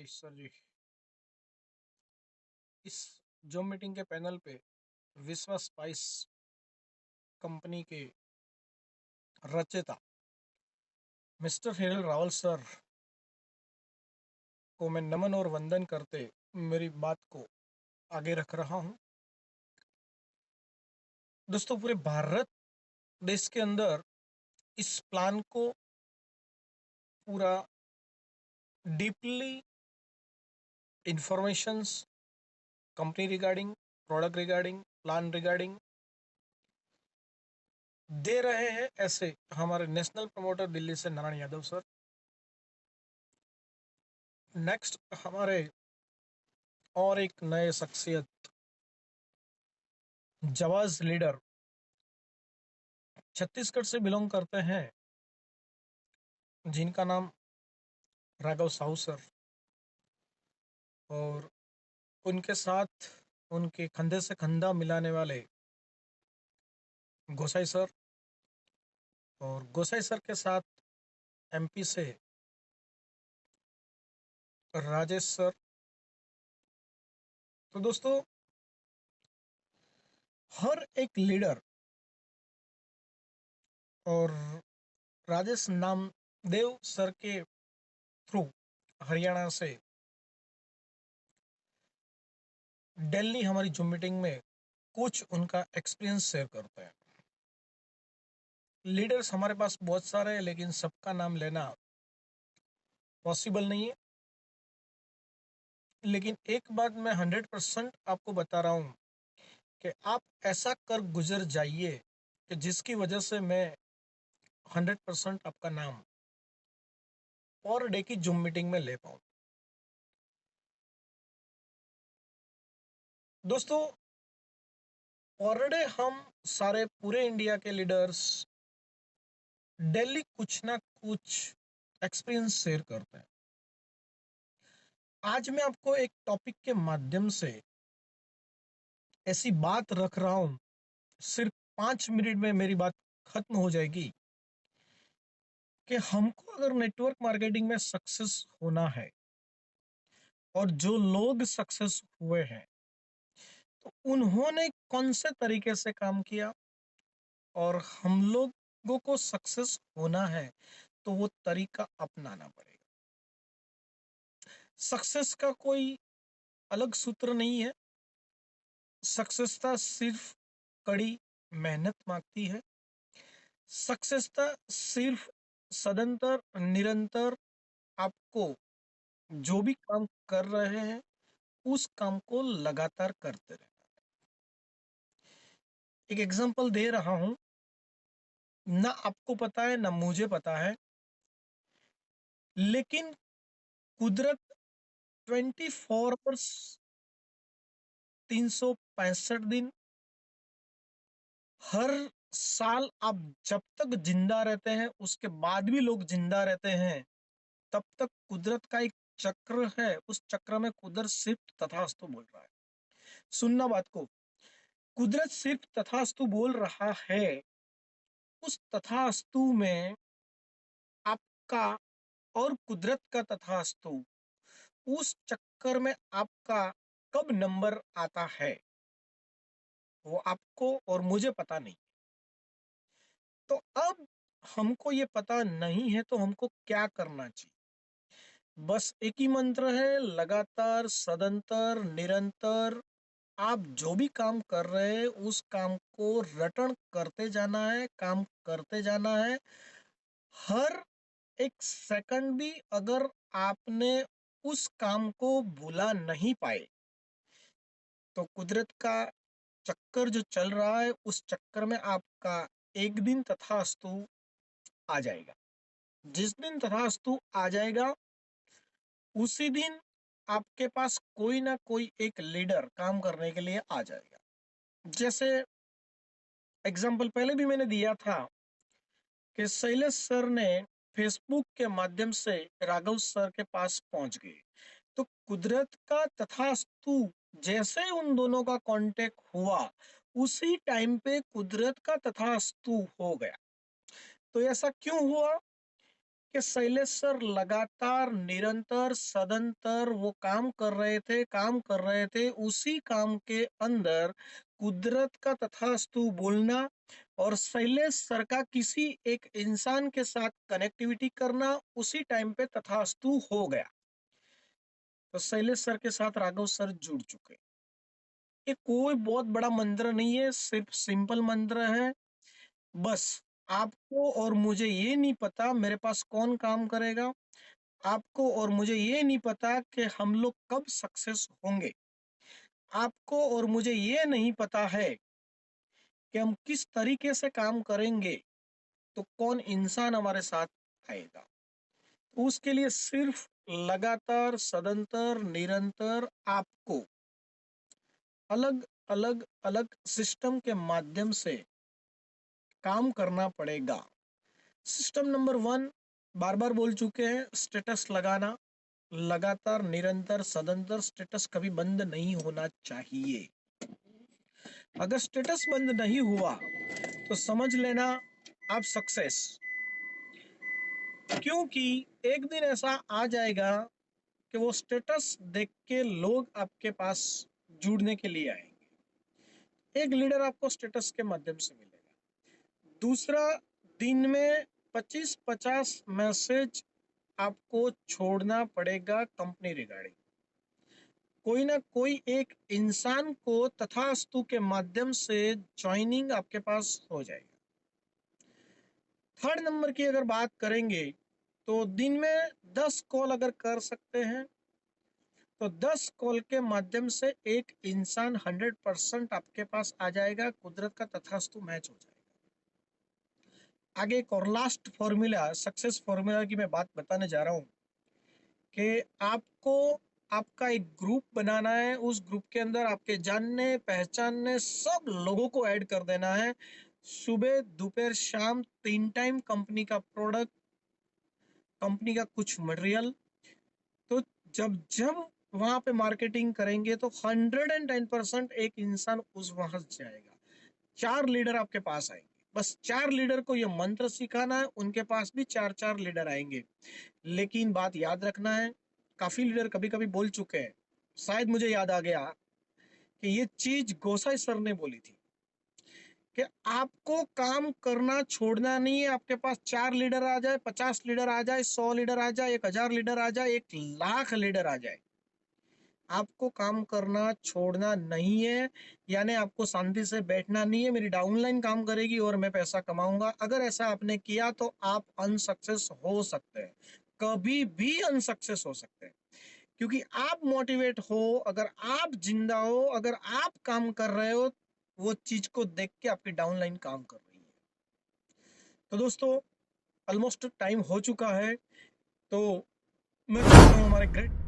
Sir जी। इस zoom meeting के panel पे विश्वा स्पाइस कंपनी के रचयिता मिस्टर हिरल रावल सर को मैं नमन और वंदन करते मेरी बात को आगे रख रहा हूं। दोस्तों, पूरे भारत देश के अंदर इस प्लान को पूरा deeply informations company regarding, product regarding, plan regarding दे रहे हैं। ऐसे हमारे नेशनल प्रमोटर दिल्ली से नारायण यादव सर। नेक्स्ट हमारे और एक नए शख्सियत जवाज लीडर छत्तीसगढ़ से बिलोंग करते हैं, जिनका नाम राघव साहू सर, और उनके साथ उनके कंधे से कंधा मिलाने वाले गोसाई सर, और गोसाई सर के साथ एमपी से राजेश सर। तो दोस्तों, हर एक लीडर और राजेश नामदेव सर के थ्रू हरियाणा से दिल्ली हमारी जूम मीटिंग में कुछ उनका एक्सपीरियंस शेयर करते हैं। लीडर्स हमारे पास बहुत सारे हैं, लेकिन सबका नाम लेना पॉसिबल नहीं है। लेकिन एक बात मैं 100% आपको बता रहा हूँ कि आप ऐसा कर गुजर जाइए कि जिसकी वजह से मैं 100% आपका नाम पर डे की जूम मीटिंग में ले पाऊँ। दोस्तों, पर डे हम सारे पूरे इंडिया के लीडर्स डेली कुछ ना कुछ एक्सपीरियंस शेयर करते हैं। आज मैं आपको एक टॉपिक के माध्यम से ऐसी बात रख रहा हूं, सिर्फ 5 मिनट में मेरी बात खत्म हो जाएगी, कि हमको अगर नेटवर्क मार्केटिंग में सक्सेस होना है और जो लोग सक्सेस हुए हैं तो उन्होंने कौन से तरीके से काम किया, और हम लोगों को सक्सेस होना है तो वो तरीका अपनाना पड़ेगा। सक्सेस का कोई अलग सूत्र नहीं है। सक्सेसता सिर्फ कड़ी मेहनत मांगती है। सक्सेसता सिर्फ सदंतर निरंतर आपको जो भी काम कर रहे हैं उस काम को लगातार करते रहना। एक एग्जांपल दे रहा हूं, ना आपको पता है ना मुझे पता है, लेकिन कुदरत 24 आवर्स 365 दिन हर साल, आप जब तक जिंदा रहते हैं उसके बाद भी लोग जिंदा रहते हैं, तब तक कुदरत का एक चक्र है। उस चक्र में कुदरत सिर्फ तथास्तु बोल रहा है। सुनना बात को, कुदरत सिर्फ तथास्तु बोल रहा है। उस तथास्तु में आपका और कुदरत का तथास्तु, उस चक्कर में आपका कब नंबर आता है वो आपको और मुझे पता नहीं। तो अब हमको ये पता नहीं है तो हमको क्या करना चाहिए? बस एक ही मंत्र है, लगातार सदंतर निरंतर आप जो भी काम कर रहे हैं उस काम को रटन करते जाना है, काम करते जाना है। हर एक सेकंड भी अगर आपने उस काम को भूला नहीं पाए तो कुदरत का चक्कर जो चल रहा है उस चक्कर में आपका एक दिन तथास्तु आ जाएगा। जिस दिन तथास्तु आ जाएगा उसी दिन आपके पास कोई ना कोई एक लीडर काम करने के लिए आ जाएगा। जैसे एग्जाम्पल पहले भी मैंने दिया था कि शैलेश सर ने फेसबुक के माध्यम से राघव सर के पास पहुंच गए, तो कुदरत का तथास्तु जैसे उन दोनों का कांटेक्ट हुआ उसी टाइम पे कुदरत का तथास्तु हो गया। तो ऐसा क्यों हुआ? कि शैलेश सर लगातार निरंतर सदंतर वो काम कर रहे थे, उसी काम के अंदर कुदरत का तथास्तु बोलना और शैलेश सर का किसी एक इंसान के साथ कनेक्टिविटी करना उसी टाइम पे तथास्तु हो गया। तो शैलेश सर के साथ राघव सर जुड़ चुके। ये कोई बहुत बड़ा मंत्र नहीं है, सिर्फ सिंपल मंत्र है। बस आपको और मुझे ये नहीं पता मेरे पास कौन काम करेगा, आपको और मुझे ये नहीं पता कि हम लोग कब सक्सेस होंगे, आपको और मुझे ये नहीं पता है कि हम किस तरीके से काम करेंगे तो कौन इंसान हमारे साथ आएगा। तो उसके लिए सिर्फ लगातार सदंतर निरंतर आपको अलग अलग अलग सिस्टम के माध्यम से काम करना पड़ेगा। सिस्टम नंबर 1 बार बार बोल चुके हैं, स्टेटस लगाना। लगातार निरंतर सदंतर स्टेटस कभी बंद नहीं होना चाहिए। अगर स्टेटस बंद नहीं हुआ तो समझ लेना आप सक्सेस। क्योंकि एक दिन ऐसा आ जाएगा कि वो स्टेटस देख के लोग आपके पास जुड़ने के लिए आएंगे। एक लीडर आपको स्टेटस के माध्यम से मिलेगा। दूसरा, दिन में 25-50 मैसेज आपको छोड़ना पड़ेगा कंपनी रिगार्डिंग। कोई ना कोई एक इंसान को तथास्तु के माध्यम से ज्वाइनिंग आपके पास हो जाएगा। थर्ड नंबर की अगर बात करेंगे तो दिन में 10 कॉल अगर कर सकते हैं तो 10 कॉल के माध्यम से एक इंसान 100% आपके पास आ जाएगा, कुदरत का तथास्तु मैच हो जाएगा। आगे एक और लास्ट फॉर्मूला, सक्सेस फॉर्मूला की मैं बात बताने जा रहा हूँ कि आपको आपका एक ग्रुप बनाना है। उस ग्रुप के अंदर आपके जानने पहचानने सब लोगों को ऐड कर देना है। सुबह दोपहर शाम 3 टाइम कंपनी का प्रोडक्ट, कंपनी का कुछ मटेरियल। तो जब जब वहां पे मार्केटिंग करेंगे तो 110% एक इंसान उस वहां जाएगा। 4 लीडर आपके पास आएंगे। बस 4 लीडर को ये मंत्र सिखाना है, उनके पास भी 4-4 लीडर आएंगे। लेकिन बात याद रखना है, काफी लीडर कभी कभी बोल चुके हैं, शायद मुझे याद आ गया कि ये चीज गोसाई सर ने बोली थी कि आपको काम करना छोड़ना नहीं है। आपके पास 4 लीडर आ जाए, 50 लीडर आ जाए, 100 लीडर आ जाए, 1000 लीडर आ जाए, 1 लाख लीडर आ जाए, आपको काम करना छोड़ना नहीं है। यानी आपको शांति से बैठना नहीं है मेरी डाउनलाइन काम करेगी और मैं पैसा कमाऊंगा। अगर ऐसा आपने किया तो आप अनसक्सेस हो सकते हैं, कभी भी अनसक्सेस हो सकते हैं। क्योंकि आप मोटिवेट हो, अगर आप जिंदा हो, अगर आप काम कर रहे हो, वो चीज को देख के आपकी डाउनलाइन काम कर रही है। तो दोस्तों, ऑलमोस्ट टाइम हो चुका है। तो मैं चाहता हूँ हमारे ग्रेट